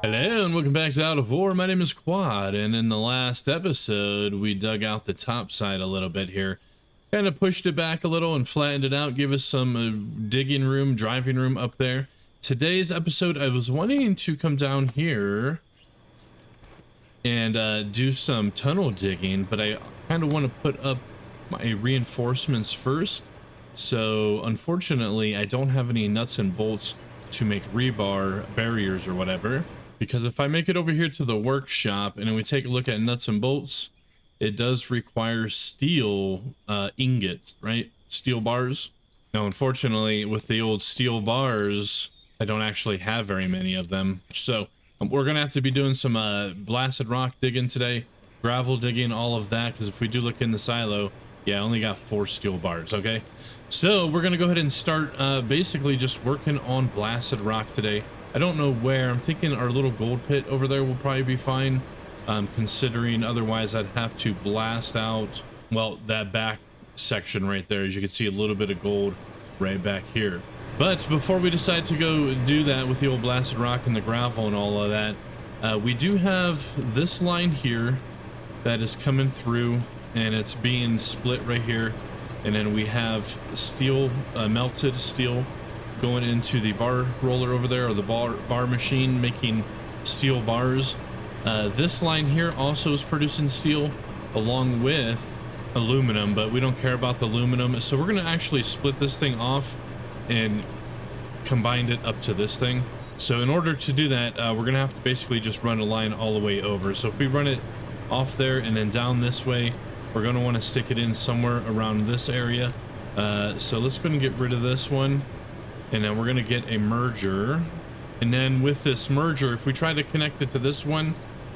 Hello and welcome back to Out of War. My name is Quad, and in the last episode we dug out the top side a little bit here, kind of pushed it back a little and flattened it out, give us some digging room, driving room up there. Today's episode I was wanting to come down here and do some tunnel digging, but I kind of want to put up my reinforcements first. So unfortunately I don't have any nuts and bolts to make rebar barriers or whatever. Because if I make it over here to the workshop and then we take a look at nuts and bolts, it does require steel ingots, right? Steel bars. Now, unfortunately, with the old steel bars, I don't actually have very many of them. So we're going to have to be doing some blasted rock digging today, gravel digging, all of that. Because if we do look in the silo, yeah, I only got 4 steel bars, okay? So we're going to go ahead and start basically just working on blasted rock today. I don't know where. I'm thinking our little gold pit over there will probably be fine, considering otherwise I'd have to blast out, well, that back section right there. As you can see, a little bit of gold right back here. But before we decide to go do that with the old blasted rock and the gravel and all of that, we do have this line here that is coming through, and it's being split right here. And then we have steel, melted steel, going into the bar roller over there, or the bar machine making steel bars. This line here also is producing steel along with aluminum, but we don't care about the aluminum. So we're gonna actually split this thing off and combine it up to this thing. So in order to do that, we're gonna have to basically just run a line all the way over. So if we run it off there and then down this way, we're gonna want to stick it in somewhere around this area. So let's go and get rid of this one. And then we're going to get a merger. And then with this merger, if we try to connect it to this one,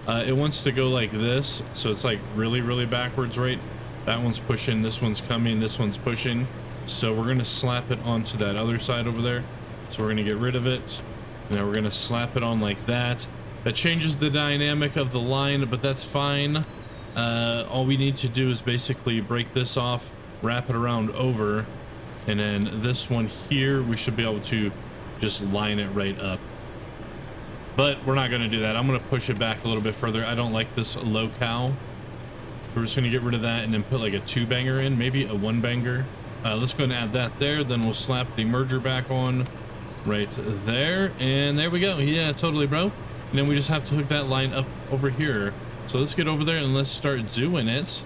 it wants to go like this. So it's like really backwards, right? That one's pushing, this one's coming, this one's pushing. So we're going to slap it onto that other side over there. So we're going to get rid of it. And then we're going to slap it on like that. That changes the dynamic of the line, but that's fine. All we need to do is basically break this off, wrap it around over. And then this one here, we should be able to just line it right up. But we're not going to do that. I'm going to push it back a little bit further. I don't like this locale. So we're just going to get rid of that and then put like a 2-banger in, maybe a 1-banger. Let's go and add that there. Then we'll slap the merger back on right there. And there we go. Yeah, totally, bro. And then we just have to hook that line up over here. So let's get over there and let's start doing it.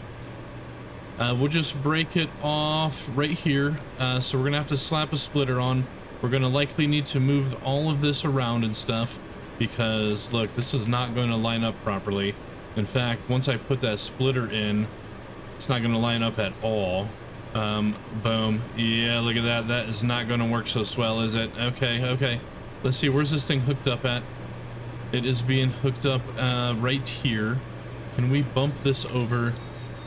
We'll just break it off right here. So we're gonna have to slap a splitter on. We're gonna likely need to move all of this around and stuff, because look, this is not going to line up properly. In fact, once I put that splitter in, it's not going to line up at all. Boom. Yeah, look at that. That is not going to work so swell, is it? Okay. Let's see, where's this thing hooked up at? It is being hooked up right here. Can we bump this over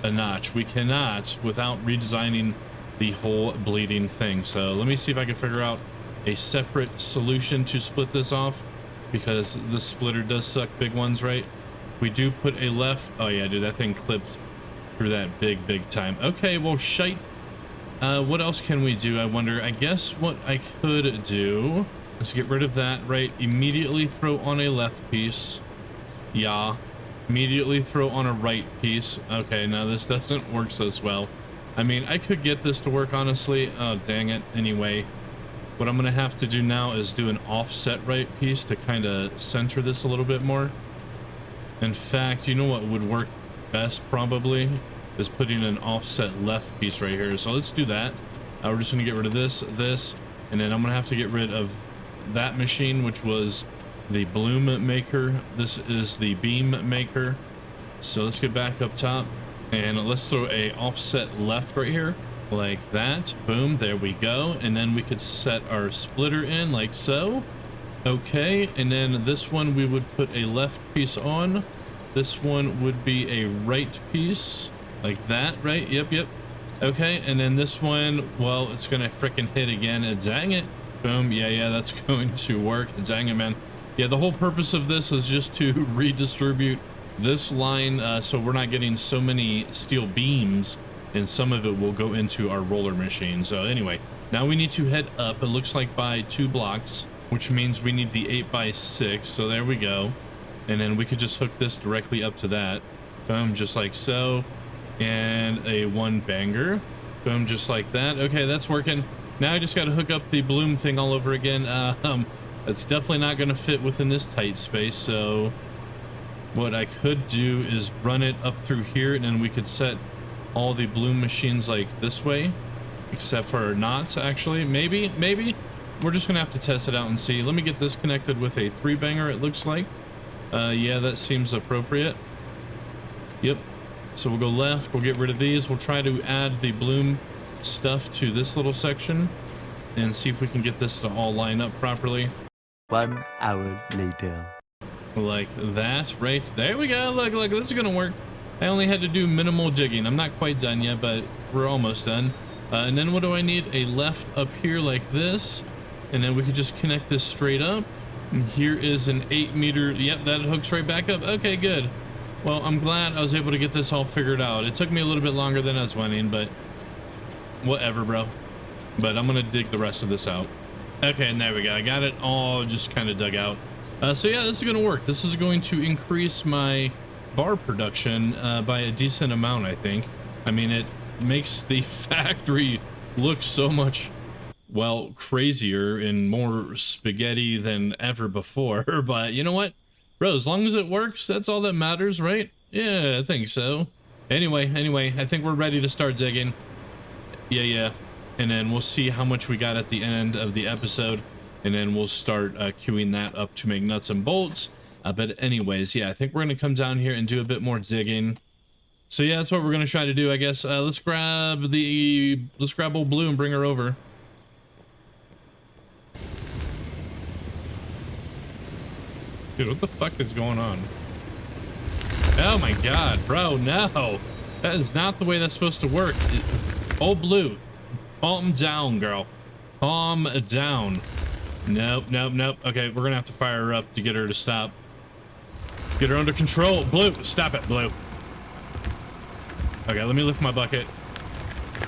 a notch? We cannot without redesigning the whole bleeding thing. So let me see if I can figure out a separate solution to split this off, because the splitter does suck big ones, right? We do put a left. Oh yeah, dude, that thing clipped through that big time. Okay, well, shite. What else can we do, I wonder? I guess what I could do is get rid of that, right? Immediately throw on a left piece. Yeah. Immediately throw on a right piece. Okay, now this doesn't work so well. I mean, I could get this to work, honestly. Oh, dang it. Anyway, what I'm gonna have to do now is do an offset right piece to kind of center this a little bit more. In fact, you know what would work best probably is putting an offset left piece right here. So let's do that. We're just gonna get rid of this, and then I'm gonna have to get rid of that machine, which was the bloom maker. This is the beam maker. So let's get back up top and let's throw a offset left right here like that. Boom, there we go. And then we could set our splitter in like so. Okay, and then this one we would put a left piece on. This one would be a right piece like that, right? Yep. Okay, and then this one, well, it's gonna frickin' hit again. Dang it. Boom. Yeah, that's going to work. Dang it, man. Yeah, the whole purpose of this is just to redistribute this line so we're not getting so many steel beams, and some of it will go into our roller machine. So anyway, now we need to head up. It looks like by 2 blocks. which means we need the 8x6. So there we go. And then we could just hook this directly up to that. Boom, just like so. And a one banger. Boom, just like that. Okay, that's working. Now I just got to hook up the bloom thing all over again. It's definitely not going to fit within this tight space. So what I could do is run it up through here, and then we could set all the bloom machines like this way, except for knots. Actually, maybe we're just gonna have to test it out and see. Let me get this connected with a 3-banger. It looks like yeah, that seems appropriate. Yep. So we'll go left, we'll get rid of these, we'll try to add the bloom stuff to this little section and see if we can get this to all line up properly. 1 hour later. Like that, right? There we go. Look, this is gonna work. I only had to do minimal digging. I'm not quite done yet, but we're almost done. And then what do I need? A left up here like this, and then we could just connect this straight up. And here is an 8-meter. Yep, that hooks right back up. Okay, good. Well, I'm glad I was able to get this all figured out. It took me a little bit longer than I was wanting, but whatever, bro. But I'm gonna dig the rest of this out. Okay, and there we go. I got it all just kind of dug out. So yeah, this is gonna work. This is going to increase my bar production by a decent amount, I think. I mean, it makes the factory look so much, well, crazier and more spaghetti than ever before. But you know what, bro, as long as it works, that's all that matters, right? Yeah, I think so. Anyway, I think we're ready to start digging. Yeah. And then we'll see how much we got at the end of the episode, and then we'll start queuing that up to make nuts and bolts. But anyways, yeah, I think we're gonna come down here and do a bit more digging. So yeah, that's what we're gonna try to do, I guess. Let's grab old Blue and bring her over. Dude, what the fuck is going on? Oh my god, bro, no. That is not the way that's supposed to work. Old Blue, calm down, girl. Calm down. Nope. Okay, we're gonna have to fire her up to get her to stop. Get her under control. Blue, stop it, Blue. Okay, let me lift my bucket.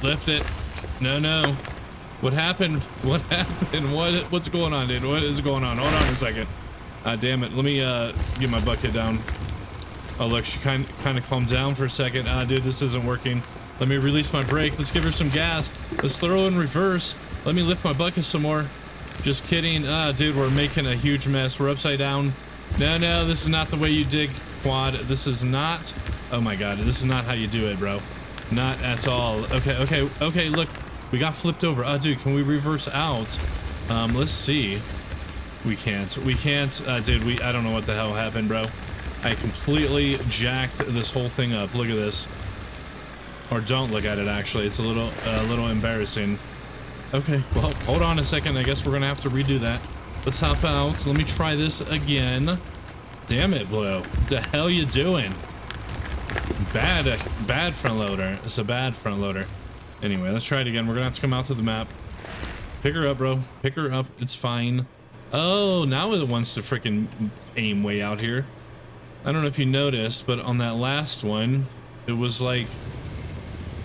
Lift it. No. What happened? What's going on, dude? What is going on? Hold on a second. Damn it. Let me get my bucket down. Oh, look, she kind of calmed down for a second. Dude, this isn't working. Let me release my brake. Let's give her some gas. Let's throw in reverse. Let me lift my bucket some more. Just kidding. Dude, we're making a huge mess. We're upside down. No, this is not the way you dig, Quad. This is not. Oh my god, this is not how you do it, bro. Not at all. Okay, look. We got flipped over. Dude, can we reverse out? Let's see. We can't. Dude, I don't know what the hell happened, bro. I completely jacked this whole thing up. Look at this. Or don't look at it, actually. It's a little embarrassing. Okay, well, hold on a second. I guess we're gonna have to redo that. Let's hop out. Let me try this again. Damn it, Blue. What the hell you doing? Bad front loader. It's a bad front loader. Anyway, let's try it again. We're gonna have to come out to the map. Pick her up, bro. Pick her up. It's fine. Oh, now it wants to freaking aim way out here. I don't know if you noticed, but on that last one, it was like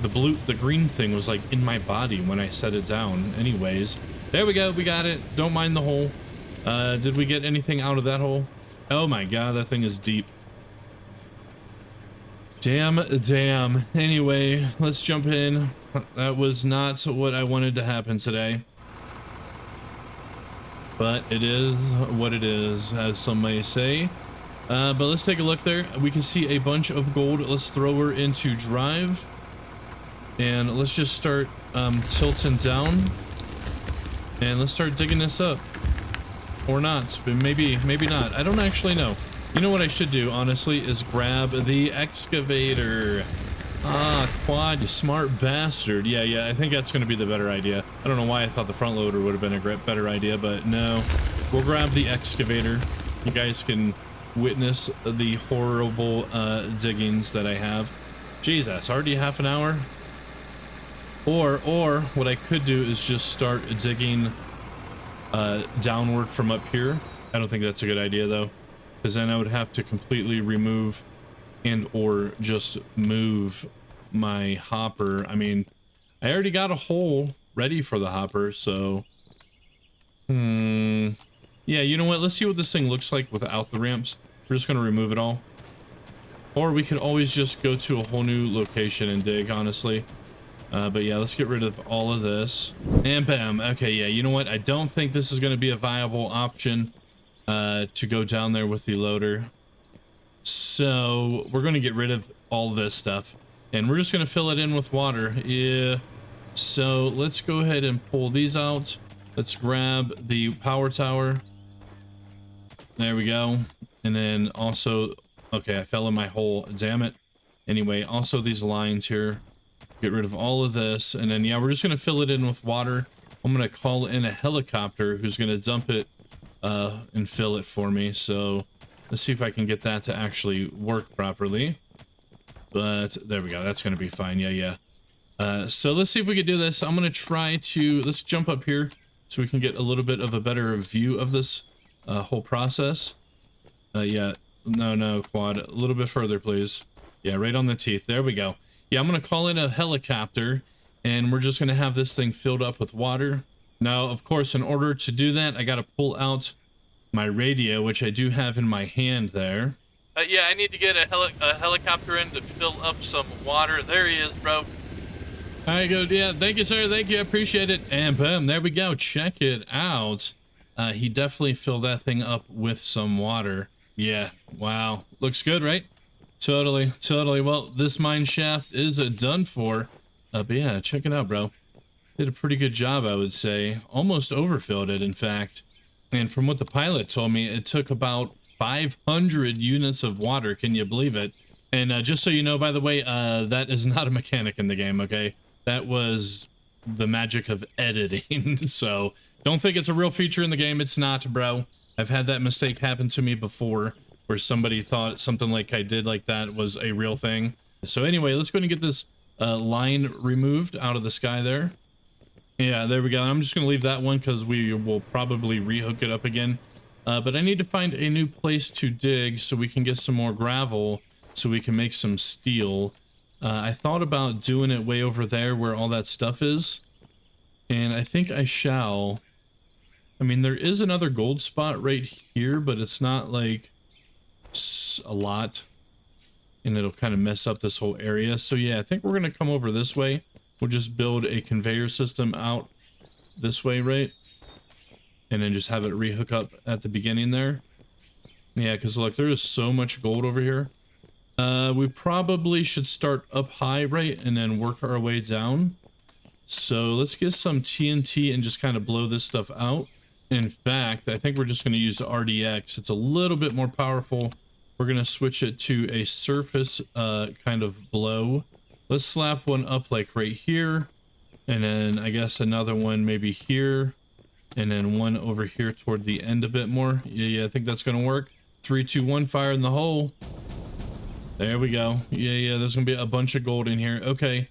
the green thing was like in my body when I set it down. Anyways, there we go. We got it. Don't mind the hole. Did we get anything out of that hole? Oh my god, that thing is deep. Damn. Anyway, let's jump in. That was not what I wanted to happen today. But it is what it is, as some may say. But let's take a look there. We can see a bunch of gold. Let's throw her into drive. And let's just start tilting down. And let's start digging this up. Or not, but maybe not. I don't actually know. You know what I should do, honestly, is grab the excavator. Quad, you smart bastard. Yeah, I think that's going to be the better idea. I don't know why I thought the front loader would have been a better idea, but no. We'll grab the excavator. You guys can witness the horrible diggings that I have. Jesus, already half an hour? Or what I could do is just start digging downward from up here. I don't think that's a good idea, though, because then I would have to completely remove or just move my hopper. I mean, I already got a hole ready for the hopper, so Yeah, you know what? Let's see what this thing looks like without the ramps. We're just gonna remove it all. Or we could always just go to a whole new location and dig, honestly. But yeah, let's get rid of all of this. And bam. Okay, yeah, you know what? I don't think this is gonna be a viable option to go down there with the loader. So we're gonna get rid of all this stuff. And we're just gonna fill it in with water. Yeah. So let's go ahead and pull these out. Let's grab the power tower. There we go. And then also, okay, I fell in my hole. Damn it. Anyway, also these lines here. Get rid of all of this. And then, yeah, we're just going to fill it in with water. I'm going to call in a helicopter who's going to dump it and fill it for me. So let's see if I can get that to actually work properly. But there we go. That's going to be fine. Yeah. So let's see if we can do this. I'm going to try to, let's jump up here so we can get a little bit of a better view of this whole process. Yeah, no, Quad, a little bit further, please. Yeah, right on the teeth. There we go. Yeah, I'm going to call in a helicopter and we're just going to have this thing filled up with water. Now, of course, in order to do that, I got to pull out my radio, which I do have in my hand there. Yeah, I need to get a helicopter in to fill up some water. There he is, bro. All right, good. Yeah, thank you, sir. Thank you. I appreciate it. And boom, there we go. Check it out. He definitely filled that thing up with some water. Yeah, wow. Looks good, right? Totally. Well, this mine shaft is done for. But yeah, check it out, bro. Did a pretty good job, I would say. Almost overfilled it, in fact. And from what the pilot told me, it took about 500 units of water. Can you believe it? And just so you know, by the way, that is not a mechanic in the game, okay? That was the magic of editing. So don't think it's a real feature in the game. It's not, bro. I've had that mistake happen to me before where somebody thought something like I did like that was a real thing. So anyway, let's go and get this line removed out of the sky there. Yeah, there we go. I'm just going to leave that one because we will probably rehook it up again. But I need to find a new place to dig so we can get some more gravel so we can make some steel. I thought about doing it way over there where all that stuff is. And I think I shall. I mean, there is another gold spot right here, but it's not like a lot. And it'll kind of mess up this whole area. So yeah, I think we're going to come over this way. We'll just build a conveyor system out this way, right? And then just have it rehook up at the beginning there. Yeah, because look, there is so much gold over here. We probably should start up high, right? And then work our way down. So let's get some TNT and just kind of blow this stuff out. In fact, I think we're just going to use the RDX. It's a little bit more powerful. We're going to switch it to a surface kind of blow. Let's slap one up like right here. And then I guess another one maybe here. And then one over here toward the end a bit more. Yeah, I think that's going to work. 3, 2, 1, fire in the hole. There we go. Yeah, there's going to be a bunch of gold in here. Okay.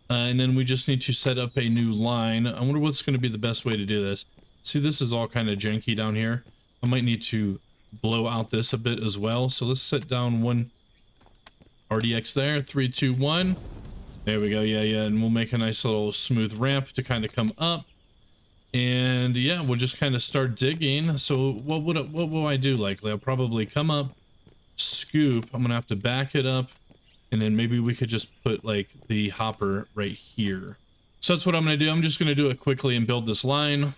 And then we just need to set up a new line. I wonder what's going to be the best way to do this. See, this is all kind of janky down here. I might need to blow out this a bit as well. So let's set down one RDX there. 3, 2, 1. There we go. Yeah. And we'll make a nice little smooth ramp to kind of come up. And yeah, we'll just kind of start digging. So what will I do likely? I'll probably come up, scoop. I'm going to have to back it up. And then maybe we could just put like the hopper right here. So that's what I'm going to do. I'm just going to do it quickly and build this line.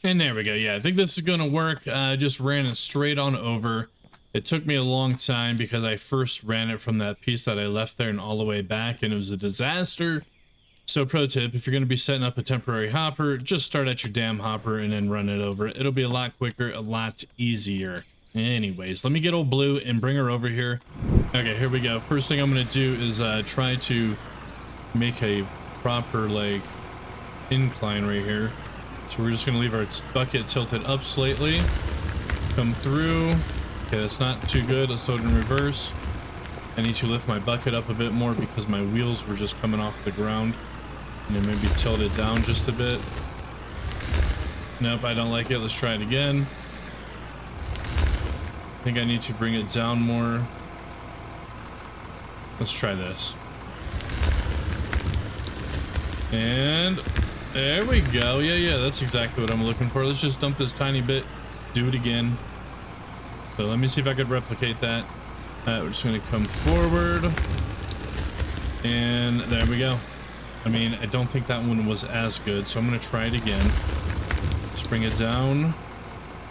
And there we go. Yeah, I think this is going to work. I just ran it straight on over. It took me a long time because I first ran it from that piece that I left there and all the way back, and it was a disaster. So pro tip, if you're going to be setting up a temporary hopper, just start at your damn hopper and then run it over. It'll be a lot quicker, a lot easier. Anyways, let me get old Blue and bring her over here. Okay, here we go. First thing I'm going to do is try to make a proper like incline right here. So we're just going to leave our bucket tilted up slightly. Come through. Okay, that's not too good. Let's throw it in reverse. I need to lift my bucket up a bit more because my wheels were just coming off the ground. And then maybe tilt it down just a bit. Nope, I don't like it. Let's try it again. I think I need to bring it down more. Let's try this. And there we go. Yeah, that's exactly what I'm looking for. Let's just dump this tiny bit do it again. So let me see if I could replicate that. We're just going to come forward. And there we go. I mean, I don't think that one was as good, so I'm going to try it again. Just bring it down.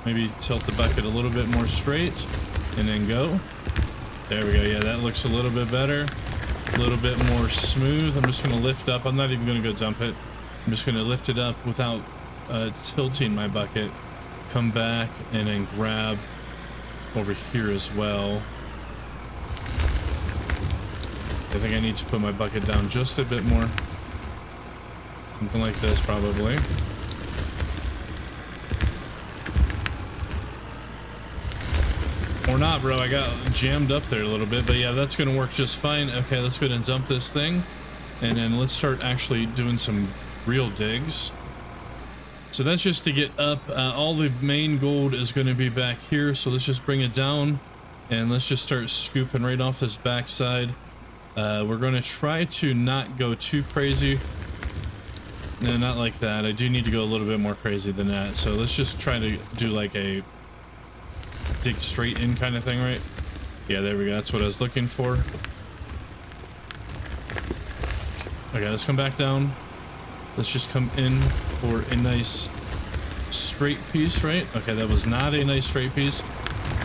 Maybe tilt the bucket a little bit more straight. And then go. There we go. Yeah, that looks a little bit better. A little bit more smooth. I'm just going to lift up. I'm not even going to go dump it. I'm just going to lift it up without tilting my bucket. Come back and then grab over here as well. I think I need to put my bucket down just a bit more. Something like this, probably. Or not, bro. I got jammed up there a little bit, but yeah, that's gonna work just fine. Okay, let's go ahead and dump this thing, and then let's start actually doing some real digs. So that's just to get up. All the main gold is going to be back here, so let's just bring it down, and let's just start scooping right off this backside. We're going to try to not go too crazy. No, not like that. I do need to go a little bit more crazy than that. So let's just try to do like a dig straight in kind of thing, right? Yeah, there we go. That's what I was looking for. Okay, let's come back down. Let's just come in for a nice straight piece, right? Okay, that was not a nice straight piece.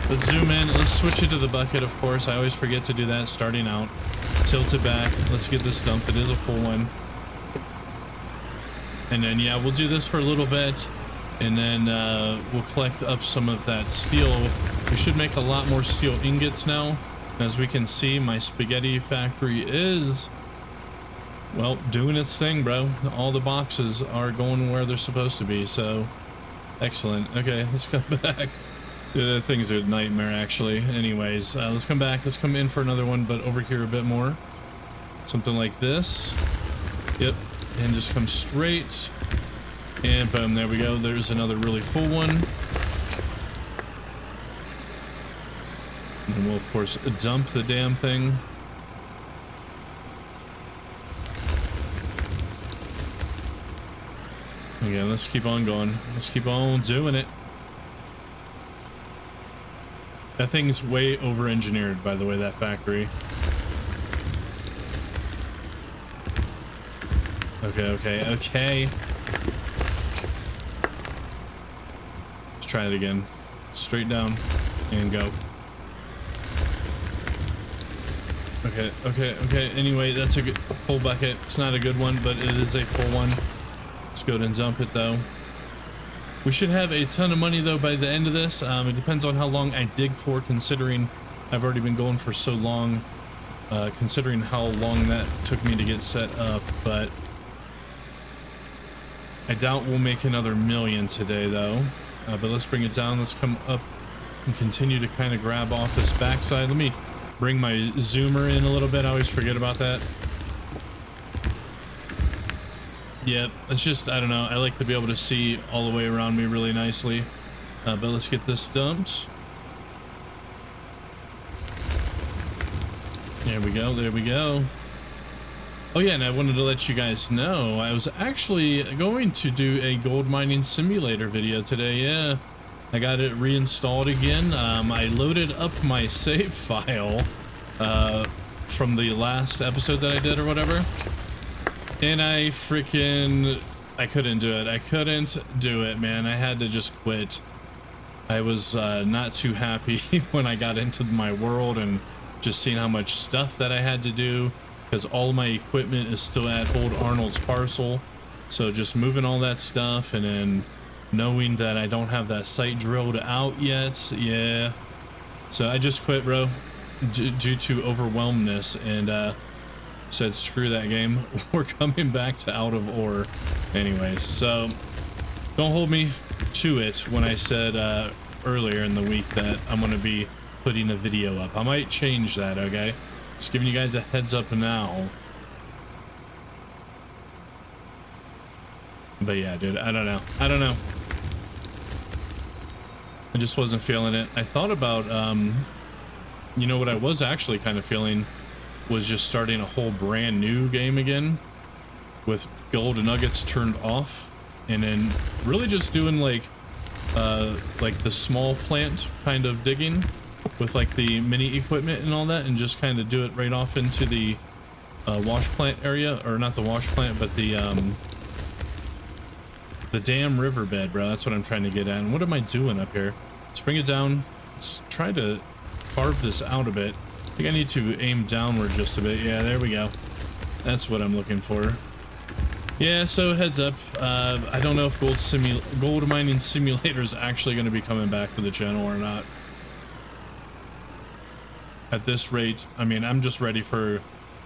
Let's zoom in. Let's switch it to the bucket, of course. I always forget to do that starting out. Tilt it back. Let's get this dumped. It is a full one. And then, yeah, we'll do this for a little bit. And then we'll collect up some of that steel. We should make a lot more steel ingots now. As we can see, my spaghetti factory is... well, doing its thing, bro. All the boxes are going where they're supposed to be, so excellent. Okay, let's come back. That thing's a nightmare, actually. Anyways, let's come back. Let's come in for another one, but over here a bit more. Something like this. Yep, and just come straight. And boom, there we go. There's another really full one. And we'll, of course, dump the damn thing. Okay, let's keep on going. Let's keep on doing it. That thing's way over-engineered, by the way, that factory. Okay. Let's try it again. Straight down and go. Okay. Anyway, that's a good full bucket. It's not a good one, but it is a full one. Let's go ahead and dump it though. We should have a ton of money though by the end of this. It depends on how long I dig for, considering I've already been going for so long, considering how long that took me to get set up. But I doubt we'll make another million today though. But let's bring it down. Let's come up and continue to kind of grab off this backside. Let me bring my zoomer in a little bit. I always forget about that. Yeah, it's just, I don't know, I like to be able to see all the way around me really nicely. But let's get this dumped. There we go. Oh yeah, and I wanted to let you guys know, I was actually going to do a gold mining simulator video today. Yeah, I got it reinstalled again. I loaded up my save file from the last episode that I did or whatever. And I couldn't do it. I couldn't do it, man. I had to just quit. I was not too happy when I got into my world and just seeing how much stuff that I had to do, because all my equipment is still at old Arnold's parcel. So just moving all that stuff and then knowing that I don't have that site drilled out yet. Yeah. So I just quit, bro, due to overwhelmness, and said screw that game. We're coming back to out of ore anyways. So don't hold me to it when I said earlier in the week that I'm going to be putting a video up. I might change that, okay? Just giving you guys a heads up now. But yeah, dude, I don't know. I just wasn't feeling it. I thought about, you know what I was actually kind of feeling was just starting a whole brand new game again with gold nuggets turned off, and then really just doing like like the small plant kind of digging with like the mini equipment and all that, and just kind of do it right off into the wash plant area, or not the wash plant, but the damn riverbed, bro. That's what I'm trying to get at. And what am I doing up here? Let's bring it down. Let's try to carve this out a bit. I think I need to aim downward just a bit. Yeah, there we go. That's what I'm looking for. Yeah, so heads up. I don't know if gold mining simulator is actually going to be coming back to the channel or not. At this rate, I mean, I'm just ready for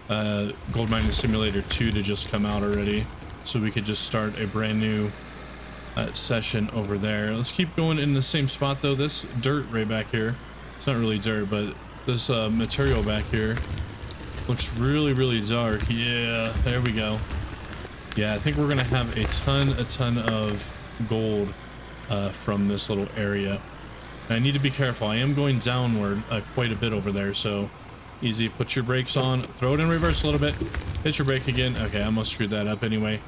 Gold Mining Simulator 2 to just come out already, so we could just start a brand new session over there. Let's keep going in the same spot though. This dirt right back here, it's not really dirt, but this material back here looks really, really dark. Yeah, there we go. Yeah, I think we're gonna have a ton of gold from this little area. I need to be careful. I am going downward quite a bit over there, so easy. Put your brakes on, throw it in reverse a little bit, hit your brake again. Okay, I almost screwed that up anyway.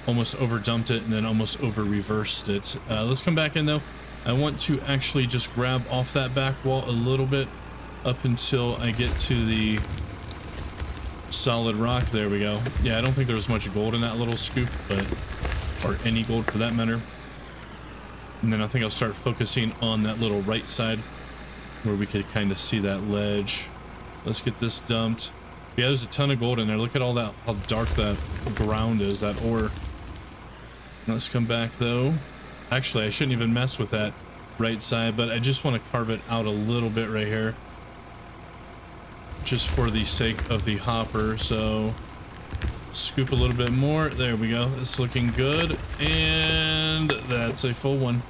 Almost over dumped it and then almost over reversed it. Let's come back in though. I want to actually just grab off that back wall a little bit up until I get to the solid rock. There we go. Yeah, I don't think there was much gold in that little scoop, but, or any gold for that matter. And then I think I'll start focusing on that little right side where we could kind of see that ledge. Let's get this dumped. Yeah, there's a ton of gold in there. Look at all that, how dark that ground is, that ore. Let's come back though. Actually, I shouldn't even mess with that right side, but I just want to carve it out a little bit right here, just for the sake of the hopper. So scoop a little bit more. There we go. It's looking good, and that's a full one.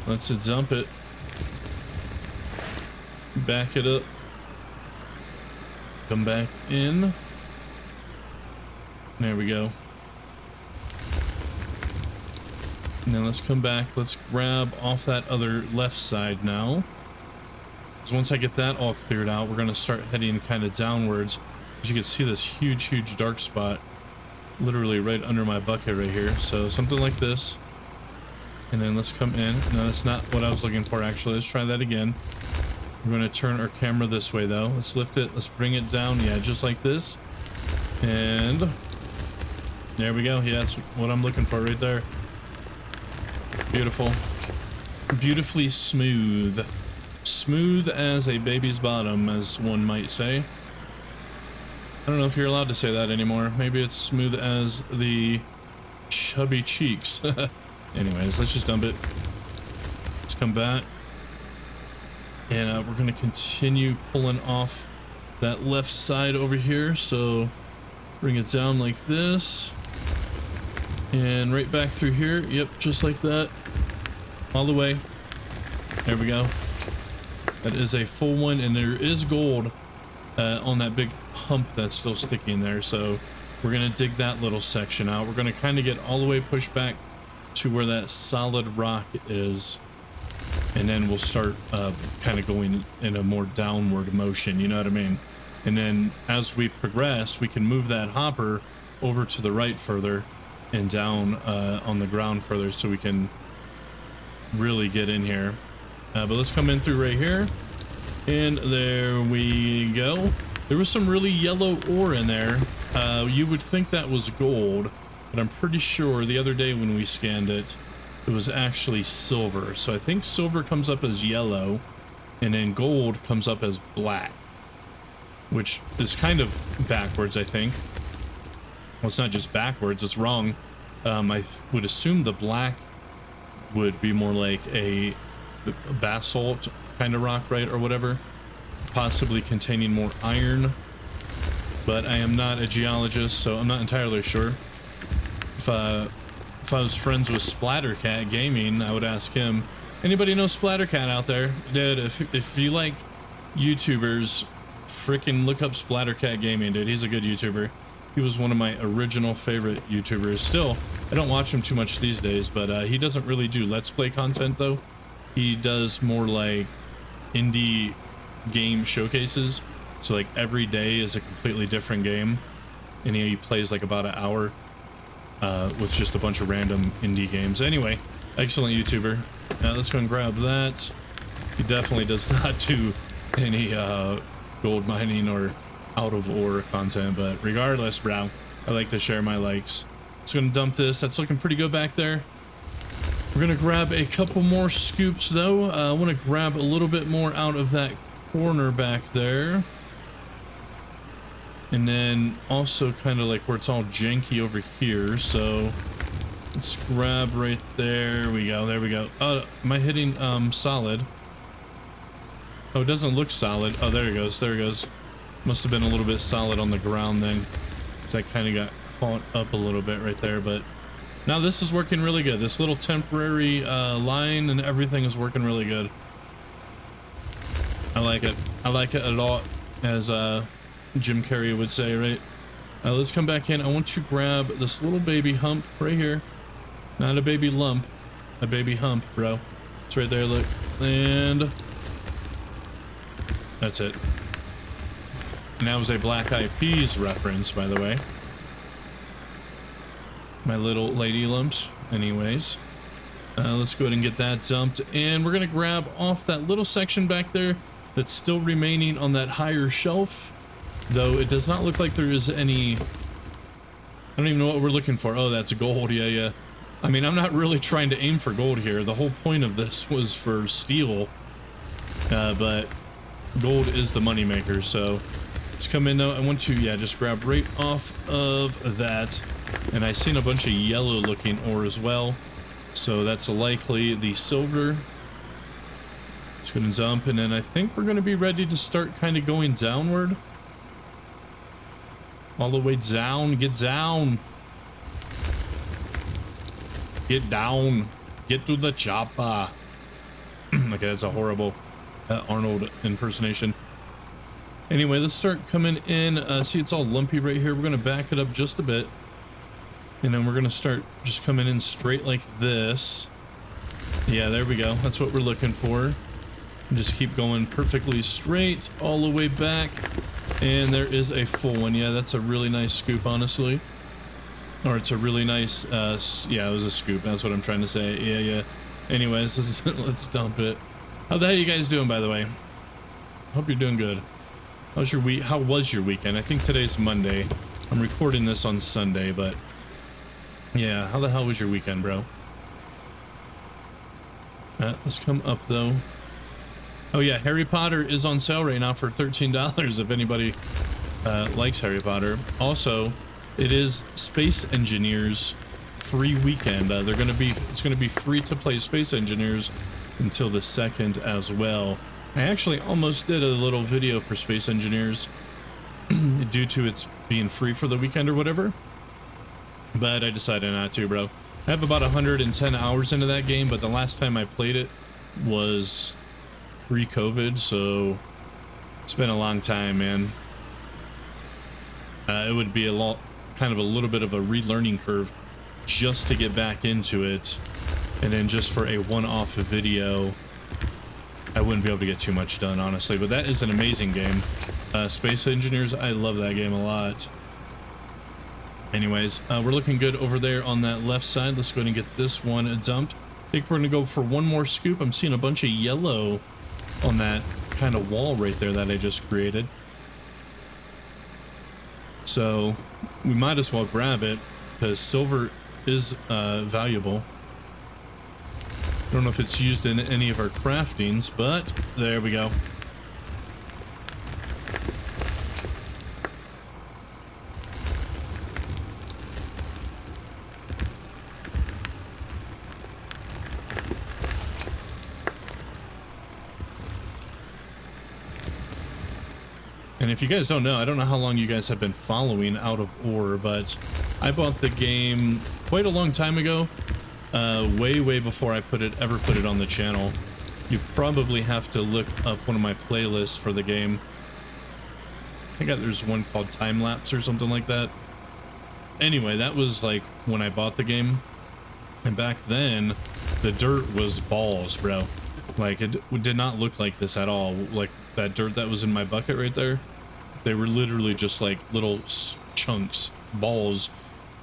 Let's dump it, back it up, come back in. There we go. Now let's come back. Let's grab off that other left side now. So once I get that all cleared out, we're going to start heading kind of downwards. As you can see, this huge dark spot literally right under my bucket right here. So something like this. And then let's come in. No, that's not what I was looking for actually. Let's try that again. We're going to turn our camera this way though. Let's lift it. Let's bring it down. Yeah, just like this. And there we go. Yeah, that's what I'm looking for right there. Beautiful. Beautifully smooth. Smooth as a baby's bottom, as one might say. I don't know if you're allowed to say that anymore. Maybe it's smooth as the chubby cheeks. Anyways, let's just dump it. Let's come back. And we're going to continue pulling off that left side over here. So bring it down like this. And right back through here. Yep, just like that. All the way. There we go. That is a full one, and there is gold on that big hump that's still sticking there. So we're going to dig that little section out. We're going to kind of get all the way pushed back to where that solid rock is. And then we'll start kind of going in a more downward motion, you know what I mean? And then as we progress, we can move that hopper over to the right further and down on the ground further, so we can really get in here. But let's come in through right here, and there we go. There was some really yellow ore in there. You would think that was gold, but I'm pretty sure the other day when we scanned it, it was actually silver. So I think silver comes up as yellow, and then gold comes up as black, which is kind of backwards, I think. Well, it's not just backwards, it's wrong. I would assume the black would be more like a basalt kind of rock, right, or whatever, possibly containing more iron, but I am not a geologist, so I'm not entirely sure. If I was friends with Splattercat Gaming, I would ask him. Anybody know Splattercat out there? Dude, if you like YouTubers, freaking look up Splattercat Gaming, dude. He's a good YouTuber. He was one of my original favorite YouTubers. Still, I don't watch him too much these days, but he doesn't really do Let's Play content, though. He does more like indie game showcases. So like every day is a completely different game. And he plays like about an hour with just a bunch of random indie games. Anyway, excellent YouTuber. Now let's go and grab that. He definitely does not do any gold mining or out of ore content, but regardless, bro, I like to share my likes. Just gonna dump this. That's looking pretty good back there. We're gonna grab a couple more scoops though. I want to grab a little bit more out of that corner back there, and then also kind of like where it's all janky over here. So let's grab right there. We go. There we go. Am I hitting solid? Oh, it doesn't look solid. Oh, there it goes. There it goes. Must have been a little bit solid on the ground then, because I kind of got caught up a little bit right there. But now this is working really good. This little temporary line and everything is working really good. I like it. I like it a lot, as Jim Carrey would say, right? Let's come back in. I want to grab this little baby hump right here. Not a baby lump, a baby hump, bro. It's right there, look. And that's it. And that was a Black Eyed Peas reference, by the way. My little lady lumps. Anyways, let's go ahead and get that dumped. And we're going to grab off that little section back there that's still remaining on that higher shelf. Though it does not look like there is any... I don't even know what we're looking for. Oh, that's gold. Yeah, yeah. I mean, I'm not really trying to aim for gold here. The whole point of this was for steel. But gold is the moneymaker, so let's come in though. I want to, yeah, just grab right off of that. And I seen a bunch of yellow looking ore as well, so that's likely the silver. Just gonna dump, and then I think we're gonna be ready to start kind of going downward. All the way down. Get down. Get down. Get to the chopper. Okay, that's a horrible Arnold impersonation. Anyway, let's start coming in. See, it's all lumpy right here. We're going to back it up just a bit. And then we're going to start just coming in straight like this. Yeah, there we go. That's what we're looking for. And just keep going perfectly straight all the way back. And there is a full one. Yeah, that's a really nice scoop, honestly. Or it's a really nice, yeah, it was a scoop. That's what I'm trying to say. Yeah, yeah. Anyways, let's dump it. How the hell you guys doing, by the way? Hope you're doing good. How's your week? How was your weekend? I think today's Monday. I'm recording this on Sunday, but yeah, how the hell was your weekend, bro? Let's come up though. Oh yeah, Harry Potter is on sale right now for $13 if anybody likes Harry Potter. Also, it is Space Engineers free weekend. It's gonna be free to play Space Engineers until the 2nd as well. I actually almost did a little video for Space Engineers due to its being free for the weekend or whatever, but I decided not to, bro. I have about 110 hours into that game, but the last time I played it was pre-COVID, so it's been a long time, man. It would be kind of a little bit of a relearning curve just to get back into it. And then just for a one-off video, I wouldn't be able to get too much done, honestly. But that is an amazing game. Space Engineers, I love that game a lot. Anyways, we're looking good over there on that left side. Let's go ahead and get this one dumped. I think we're going to go for one more scoop. I'm seeing a bunch of yellow on that kind of wall right there that I just created. So we might as well grab it, because silver is valuable. I don't know if it's used in any of our craftings, but there we go. And if you guys don't know, I don't know how long you guys have been following Out of Ore, but I bought the game quite a long time ago. Way before I ever put it on the channel. You probably have to look up one of my playlists for the game. I think there's one called Time Lapse or something like that. Anyway, that was like when I bought the game, and back then the dirt was balls, bro. Like it did not look like this at all. Like that dirt that was in my bucket right there, they were literally just like little chunks, balls.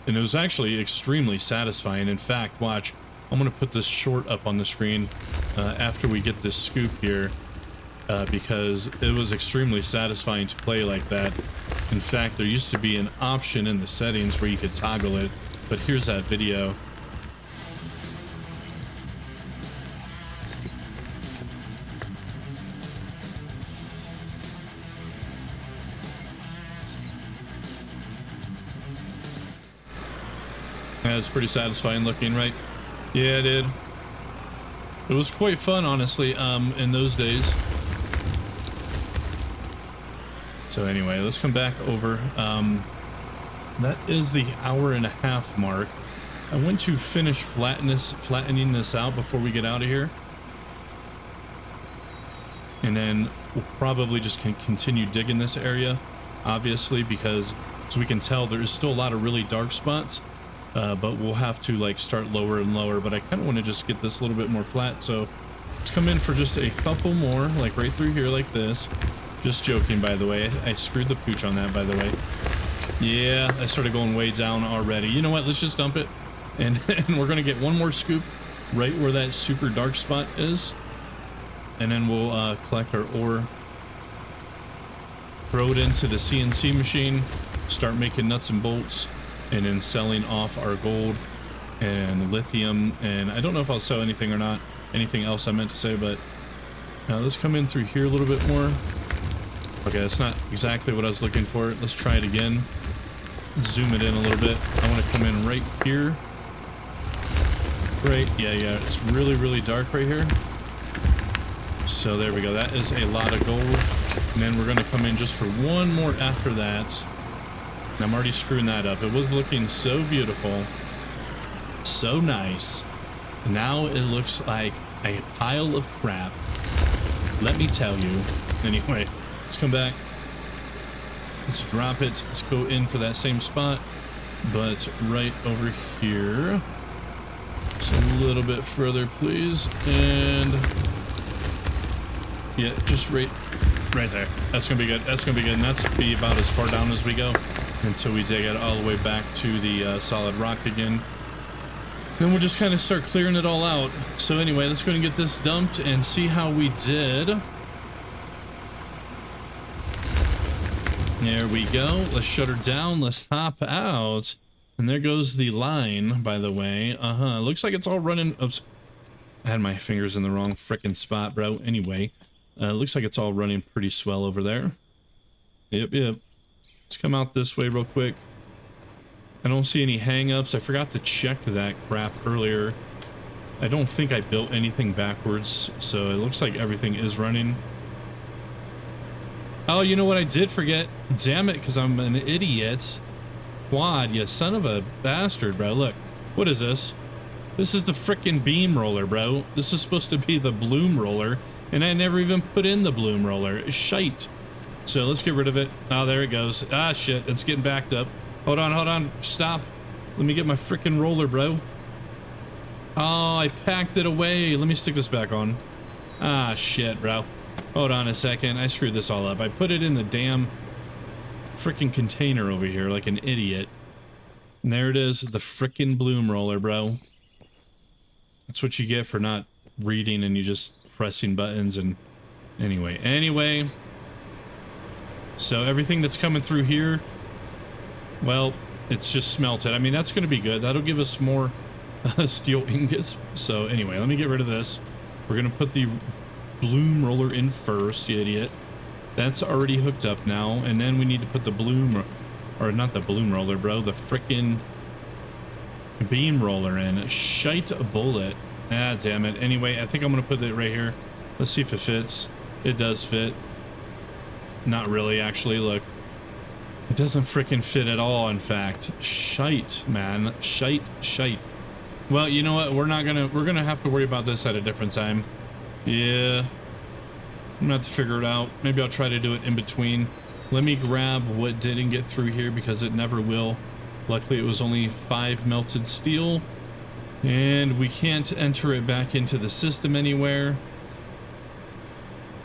And it was actually extremely satisfying. In fact, watch, I'm gonna put this short up on the screen after we get this scoop here, because it was extremely satisfying to play like that. In fact, there used to be an option in the settings where you could toggle it, but here's that video. Yeah, it's pretty satisfying looking, right? Yeah, it did. It was quite fun, honestly, in those days. So anyway, let's come back over. That is the hour-and-a-half mark. I want to finish flattening this out before we get out of here. And then we'll probably just continue digging this area, obviously, because as we can tell, there is still a lot of really dark spots. But we'll have to like start lower and lower, but I kind of want to just get this a little bit more flat. So let's come in for just a couple more, like right through here like this. Just joking, by the way. I screwed the pooch on that, by the way. Yeah, I started going way down already. You know what? Let's just dump it. And we're going to get one more scoop right where that super dark spot is. And then we'll collect our ore. Throw it into the CNC machine. Start making nuts and bolts. And then selling off our gold and lithium, and I don't know if I'll sell anything or not, anything else I meant to say, but now let's come in through here a little bit more. Okay, that's not exactly what I was looking for. Let's try it again. Zoom it in a little bit. I want to come in right here. Right, yeah, it's really, really dark right here. So there we go. That is a lot of gold. And then we're going to come in just for one more after that. I'm already screwing that up. It was looking so beautiful, so nice. Now it looks like a pile of crap. Let me tell you. Anyway, let's come back. Let's drop it. Let's go in for that same spot, but right over here. Just a little bit further, please. And yeah, just right there. That's gonna be good. That's gonna be good. And that's be about as far down as we go until we dig it all the way back to the solid rock again. Then we'll just kind of start clearing it all out. So anyway, let's go and get this dumped and see how we did. There we go. Let's shut her down. Let's hop out. And there goes the line, by the way. Looks like it's all running. Oops. I had my fingers in the wrong frickin' spot, bro. Anyway, looks like it's all running pretty swell over there. Yep. Let's come out this way real quick. I don't see any hang-ups. I forgot to check that crap earlier. I don't think I built anything backwards, so it looks like everything is running. Oh, you know what I did forget? Damn it, because I'm an idiot. Quad, you son of a bastard, bro. Look, what is this? This is the frickin' beam roller, bro. This is supposed to be the bloom roller, and I never even put in the bloom roller. Shite. So let's get rid of it. Oh, there it goes. Ah, shit. It's getting backed up. Hold on. Stop. Let me get my freaking roller, bro. Oh, I packed it away. Let me stick this back on. Ah, shit, bro. Hold on a second. I screwed this all up. I put it in the damn freaking container over here like an idiot. And there it is. The freaking bloom roller, bro. That's what you get for not reading and you just pressing buttons and... Anyway. So everything that's coming through here, well, it's just smelted. I mean, that's going to be good. That'll give us more steel ingots. So anyway, let me get rid of this. We're going to put the bloom roller in first, you idiot. That's already hooked up now. And then we need to put the bloom, or not the bloom roller, bro, the frickin' beam roller in. Shite bullet. Ah, damn it. Anyway, I think I'm going to put it right here. Let's see if it fits. It does fit. Not really, actually. Look, it doesn't frickin' fit at all. In fact, shite, man, shite. Well, you know what? We're gonna have to worry about this at a different time. Yeah, I'm gonna have to figure it out. Maybe I'll try to do it in between. Let me grab what didn't get through here because it never will. Luckily, it was only 5 melted steel, and we can't enter it back into the system anywhere.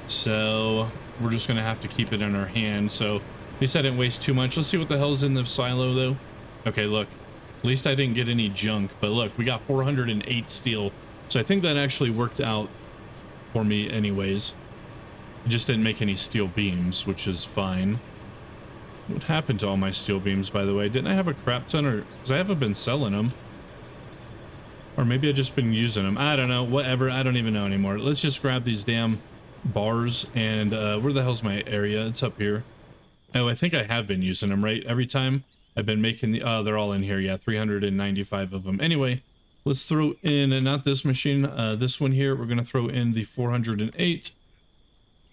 So we're just gonna have to keep it in our hand. So at least I didn't waste too much. Let's see what the hell's in the silo though. Okay, look, At least I didn't get any junk, but look, we got 408 steel. So I think that actually worked out for me anyways. I just didn't make any steel beams, which is fine. What happened to all my steel beams, by the way? Didn't I have a crap ton, or because I haven't been selling them? Or maybe I just been using them. I don't know, whatever. I don't even know anymore. Let's just grab these damn bars. And where the hell's my area? It's up here. Oh, I think I have been using them, right? Every time I've been making the, they're all in here. Yeah, 395 of them. Anyway, let's throw in, not this machine, this one here. We're going to throw in the 408.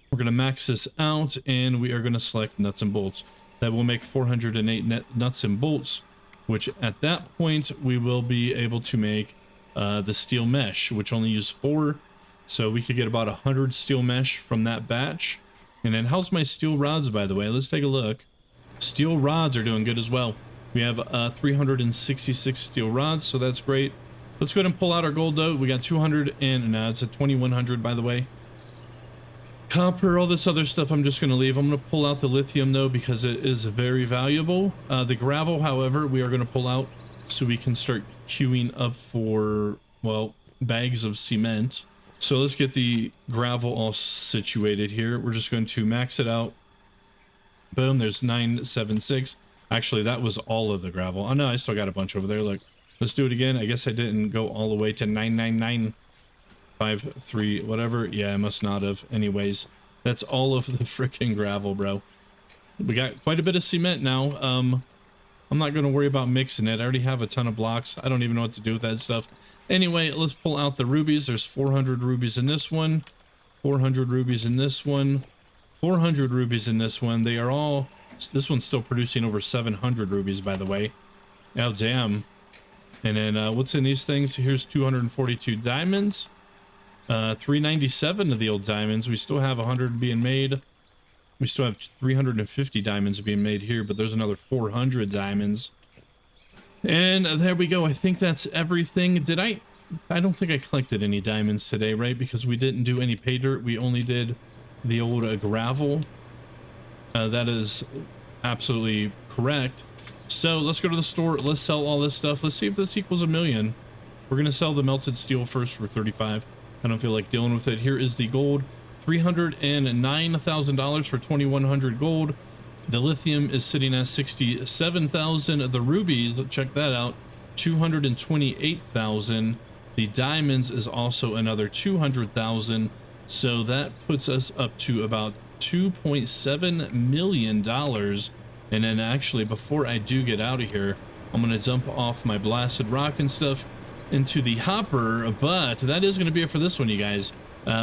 We're going to max this out, and we are going to select nuts and bolts. That will make 408 nuts and bolts, which at that point, we will be able to make the steel mesh, which only use 4. So we could get about 100 steel mesh from that batch. And then how's my steel rods, by the way? Let's take a look. Steel rods are doing good as well. We have 366 steel rods, so that's great. Let's go ahead and pull out our gold though. We got 200 and no, it's a 2100 by the way. Copper, all this other stuff I'm just going to leave. I'm going to pull out the lithium though because it is very valuable. The gravel, however, we are going to pull out so we can start queuing up for, well, bags of cement. So let's get the gravel all situated here. We're just going to max it out. Boom, there's 976. Actually, that was all of the gravel. Oh no, I still got a bunch over there. Look, let's do it again. I guess I didn't go all the way to 99953, whatever. Yeah, I must not have. Anyways, that's all of the freaking gravel, bro. We got quite a bit of cement now. I'm not going to worry about mixing it. I already have a ton of blocks. I don't even know what to do with that stuff. Anyway, let's pull out the rubies. There's 400 rubies in this one, 400 rubies in this one, 400 rubies in this one. They are all, this one's still producing over 700 rubies, by the way. Oh, damn. And then what's in these things? Here's 242 diamonds, 397 of the old diamonds. We still have 100 being made. We still have 350 diamonds being made here, but there's another 400 diamonds. And there we go. I think that's everything. I don't think I collected any diamonds today, right? Because we didn't do any pay dirt. We only did the old gravel. That is absolutely correct. So let's go to the store. Let's sell all this stuff. Let's see if this equals 1 million. We're going to sell the melted steel first for 35. I don't feel like dealing with it. Here is the gold. $309,000 for 2,100 gold. The lithium is sitting at 67,000. The rubies, check that out, 228,000. The diamonds is also another 200,000. So that puts us up to about $2.7 million. And then actually, before I do get out of here, I'm going to dump off my blasted rock and stuff into the hopper. But that is going to be it for this one, you guys.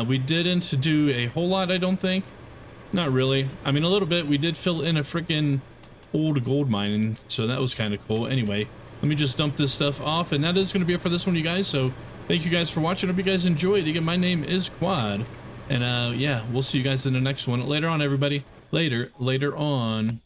We didn't do a whole lot, I don't think. Not really. I mean, a little bit. We did fill in a freaking old gold mine, and so that was kind of cool. Anyway, let me just dump this stuff off, and that is going to be it for this one, you guys. So thank you guys for watching. Hope you guys enjoyed. Again, my name is Quad, and yeah, we'll see you guys in the next one. Later on, everybody. Later on.